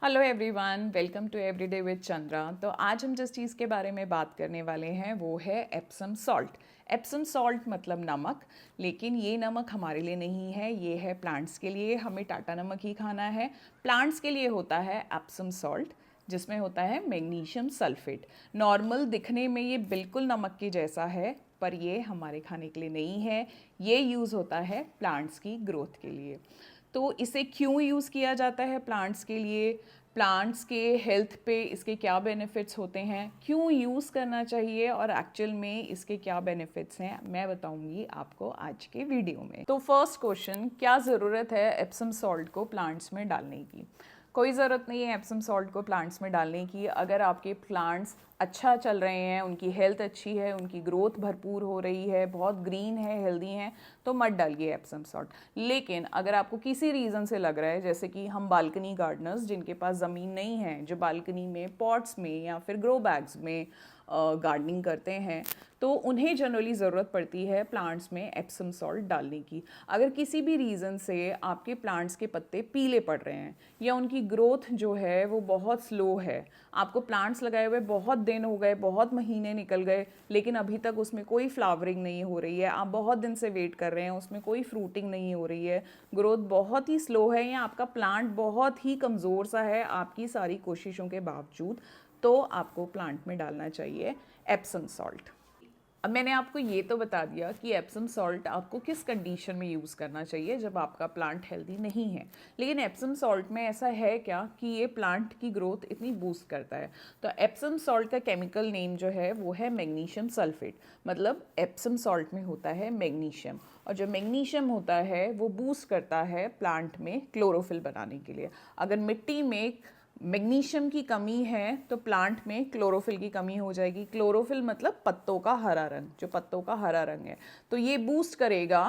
Hello everyone, welcome to everyday with Chandra. तो आज हम जिस चीज़ के बारे में बात करने वाले हैं वो है एप्सम सॉल्ट। एप्सम सॉल्ट मतलब नमक, लेकिन ये नमक हमारे लिए नहीं है, ये है प्लांट्स के लिए। हमें टाटा नमक ही खाना है। प्लांट्स के लिए होता है एप्सम सॉल्ट, जिसमें होता है मैग्नीशियम सल्फेट। नॉर्मल दिखने में ये बिल्कुल नमक के जैसा है, पर ये हमारे खाने के लिए नहीं है। ये यूज़ होता है प्लांट्स की ग्रोथ के लिए। तो इसे क्यों यूज़ किया जाता है प्लांट्स के लिए, प्लांट्स के हेल्थ पे इसके क्या बेनिफिट्स होते हैं, क्यों यूज़ करना चाहिए और एक्चुअल में इसके क्या बेनिफिट्स हैं, मैं बताऊंगी आपको आज के वीडियो में। तो फर्स्ट क्वेश्चन, क्या ज़रूरत है एप्सम सॉल्ट को प्लांट्स में डालने की? कोई ज़रूरत नहीं है एप्सम सॉल्ट को प्लांट्स में डालने की। अगर आपके प्लांट्स अच्छा चल रहे हैं, उनकी हेल्थ अच्छी है, उनकी ग्रोथ भरपूर हो रही है, बहुत ग्रीन है, हेल्दी हैं, तो मत डालिए एप्सम सॉल्ट। लेकिन अगर आपको किसी रीज़न से लग रहा है, जैसे कि हम बालकनी गार्डनर्स जिनके पास ज़मीन नहीं है, जो बालकनी में पॉट्स में या फिर ग्रो बैग्स में गार्डनिंग करते हैं, तो उन्हें जनरली ज़रूरत पड़ती है प्लांट्स में एप्सम सॉल्ट डालने की। अगर किसी भी रीज़न से आपके प्लांट्स के पत्ते पीले पड़ रहे हैं या उनकी ग्रोथ जो है वो बहुत स्लो है, आपको प्लांट्स लगाए हुए बहुत दिन हो गए, बहुत महीने निकल गए, लेकिन अभी तक उसमें कोई फ्लावरिंग नहीं हो रही है, आप बहुत दिन से वेट कर रहे हैं, उसमें कोई फ्रूटिंग नहीं हो रही है, ग्रोथ बहुत ही स्लो है, या आपका प्लांट बहुत ही कमज़ोर सा है आपकी सारी कोशिशों के बावजूद, तो आपको प्लांट में डालना चाहिए एप्सम सॉल्ट। अब मैंने आपको ये तो बता दिया कि एप्सम सॉल्ट आपको किस कंडीशन में यूज़ करना चाहिए, जब आपका प्लांट हेल्दी नहीं है। लेकिन एप्सम सॉल्ट में ऐसा है क्या कि ये प्लांट की ग्रोथ इतनी बूस्ट करता है? तो एप्सम सॉल्ट का केमिकल नेम जो है वो है मैग्नीशियम सल्फेट। मतलब एप्सम सॉल्ट में होता है मैग्नीशियम, और जो मैग्नीशियम होता है वो बूस्ट करता है प्लांट में क्लोरोफिल बनाने के लिए। अगर मिट्टी में मैग्नीशियम की कमी है तो प्लांट में क्लोरोफिल की कमी हो जाएगी। क्लोरोफिल मतलब पत्तों का हरा रंग, जो पत्तों का हरा रंग है, तो ये बूस्ट करेगा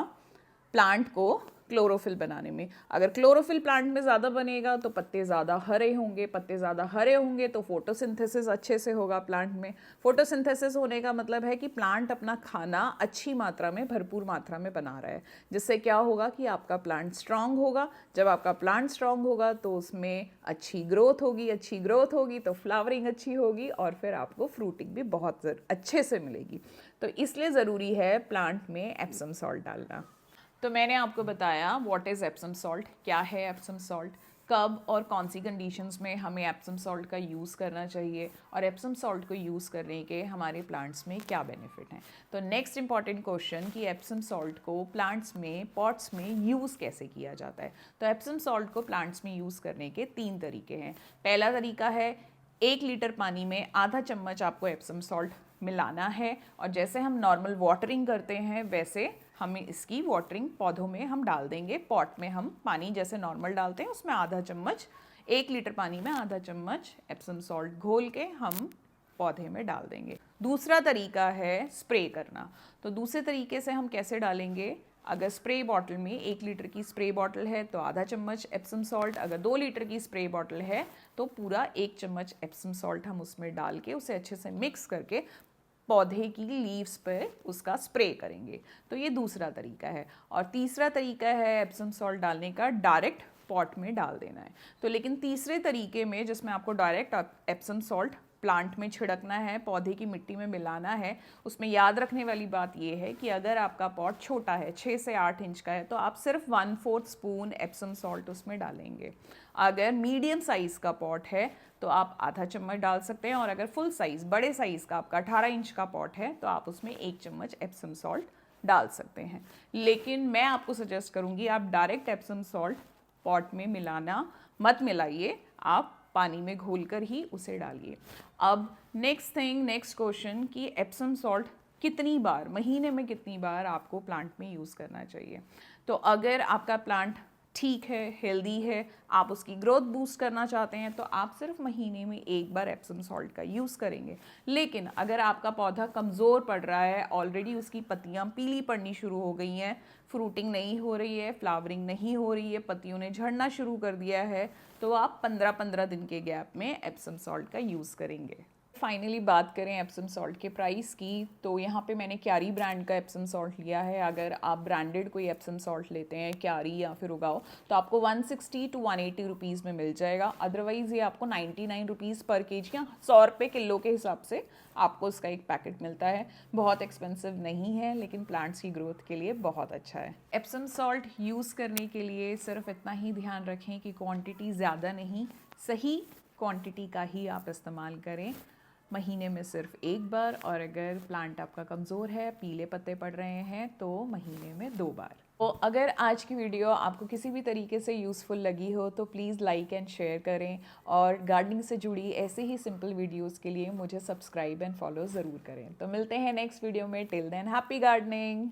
प्लांट को क्लोरोफिल बनाने में। अगर क्लोरोफिल प्लांट में ज़्यादा बनेगा तो पत्ते ज़्यादा हरे होंगे, पत्ते ज़्यादा हरे होंगे तो फोटोसिंथेसिस अच्छे से होगा प्लांट में। फोटोसिंथेसिस होने का मतलब है कि प्लांट अपना खाना अच्छी मात्रा में, भरपूर मात्रा में बना रहा है, जिससे क्या होगा कि आपका प्लांट स्ट्रांग होगा। जब आपका प्लांट स्ट्रांग होगा तो उसमें अच्छी ग्रोथ होगी, अच्छी ग्रोथ होगी तो फ्लावरिंग अच्छी होगी, और फिर आपको फ्रूटिंग भी बहुत अच्छे से मिलेगी। तो इसलिए ज़रूरी है प्लांट में एप्सम सॉल्ट डालना। तो मैंने आपको बताया व्हाट इज़ एप्सम सॉल्ट, क्या है एप्सम सॉल्ट, कब और कौन सी कंडीशंस में हमें एप्सम सॉल्ट का यूज़ करना चाहिए, और एप्सम सॉल्ट को यूज़ करने के हमारे प्लांट्स में क्या बेनिफिट हैं। तो नेक्स्ट इंपॉर्टेंट क्वेश्चन कि एप्सम सॉल्ट को प्लांट्स में, पॉट्स में यूज़ कैसे किया जाता है। तो एप्सम सॉल्ट को प्लांट्स में यूज़ करने के 3 तरीके हैं। पहला तरीका है 1 लीटर पानी में आधा चम्मच आपको एप्सम सॉल्ट मिलाना है, और जैसे हम नॉर्मल वाटरिंग करते हैं वैसे हमें इसकी वाटरिंग पौधों में हम डाल देंगे। पॉट में हम पानी जैसे नॉर्मल डालते हैं उसमें आधा चम्मच, 1 लीटर पानी में आधा चम्मच एप्सम सॉल्ट घोल के हम पौधे में डाल देंगे। दूसरा तरीका है स्प्रे करना। तो दूसरे तरीके से हम कैसे डालेंगे, अगर स्प्रे बॉटल में 1 लीटर की स्प्रे बॉटल है तो आधा चम्मच एप्सम सॉल्ट, अगर 2 लीटर की स्प्रे बॉटल है तो पूरा 1 चम्मच एप्सम सॉल्ट हम उसमें डाल के उसे अच्छे से मिक्स करके पौधे की लीव्स पर उसका स्प्रे करेंगे। तो ये दूसरा तरीका है। और तीसरा तरीका है एप्सम सॉल्ट डालने का, डायरेक्ट पॉट में डाल देना है। तो लेकिन तीसरे तरीके में, जिसमें आपको डायरेक्ट एप्सम सॉल्ट प्लांट में छिड़कना है, पौधे की मिट्टी में मिलाना है, उसमें याद रखने वाली बात यह है कि अगर आपका पॉट छोटा है, 6 से 8 इंच का है, तो आप सिर्फ 1/4 स्पून एप्सम सॉल्ट उसमें डालेंगे। अगर मीडियम साइज़ का पॉट है तो आप आधा चम्मच डाल सकते हैं, और अगर फुल साइज़, बड़े साइज़ का आपका 18 इंच का पॉट है तो आप उसमें 1 चम्मच एप्सम सॉल्ट डाल सकते हैं। लेकिन मैं आपको सजेस्ट करूँगी आप डायरेक्ट एप्सम सॉल्ट पॉट में मिलाना मत मिलाइए, आप पानी में घोल कर ही उसे डालिए। अब नेक्स्ट थिंग, नेक्स्ट क्वेश्चन कि एप्सम सॉल्ट कितनी बार, महीने में कितनी बार आपको प्लांट में यूज़ करना चाहिए। तो अगर आपका प्लांट ठीक है, हेल्दी है, आप उसकी ग्रोथ बूस्ट करना चाहते हैं तो आप सिर्फ महीने में 1 बार एप्सम सॉल्ट का यूज़ करेंगे। लेकिन अगर आपका पौधा कमज़ोर पड़ रहा है, ऑलरेडी उसकी पत्तियां पीली पड़नी शुरू हो गई हैं, फ्रूटिंग नहीं हो रही है, फ्लावरिंग नहीं हो रही है, पत्तियों ने झड़ना शुरू कर दिया है, तो आप 15-15 दिन के गैप में एप्सम सॉल्ट का यूज़ करेंगे। फाइनली बात करें एप्सम सॉल्ट के प्राइस की, तो यहाँ पे मैंने क्यारी ब्रांड का एप्सम सॉल्ट लिया है। अगर आप ब्रांडेड कोई एप्सम सॉल्ट लेते हैं, क्यारी या फिर उगाओ, तो आपको 160 टू 180 रुपीज़ में मिल जाएगा। अदरवाइज़ ये आपको 99 रुपीज़ पर केजी या 100 रुपये किलो के हिसाब से आपको उसका एक पैकेट मिलता है। बहुत एक्सपेंसिव नहीं है, लेकिन प्लांट्स की ग्रोथ के लिए बहुत अच्छा है। एप्सम सॉल्ट यूज़ करने के लिए सिर्फ इतना ही ध्यान रखें कि क्वांटिटी ज़्यादा नहीं, सही क्वांटिटी का ही आप इस्तेमाल करें। महीने में सिर्फ एक बार, और अगर प्लांट आपका कमज़ोर है, पीले पत्ते पड़ रहे हैं, तो महीने में 2 बार। तो अगर आज की वीडियो आपको किसी भी तरीके से यूज़फुल लगी हो तो प्लीज़ लाइक एंड शेयर करें, और गार्डनिंग से जुड़ी ऐसे ही सिंपल वीडियोस के लिए मुझे सब्सक्राइब एंड फॉलो ज़रूर करें। तो मिलते हैं नेक्स्ट वीडियो में। Till than happy gardening.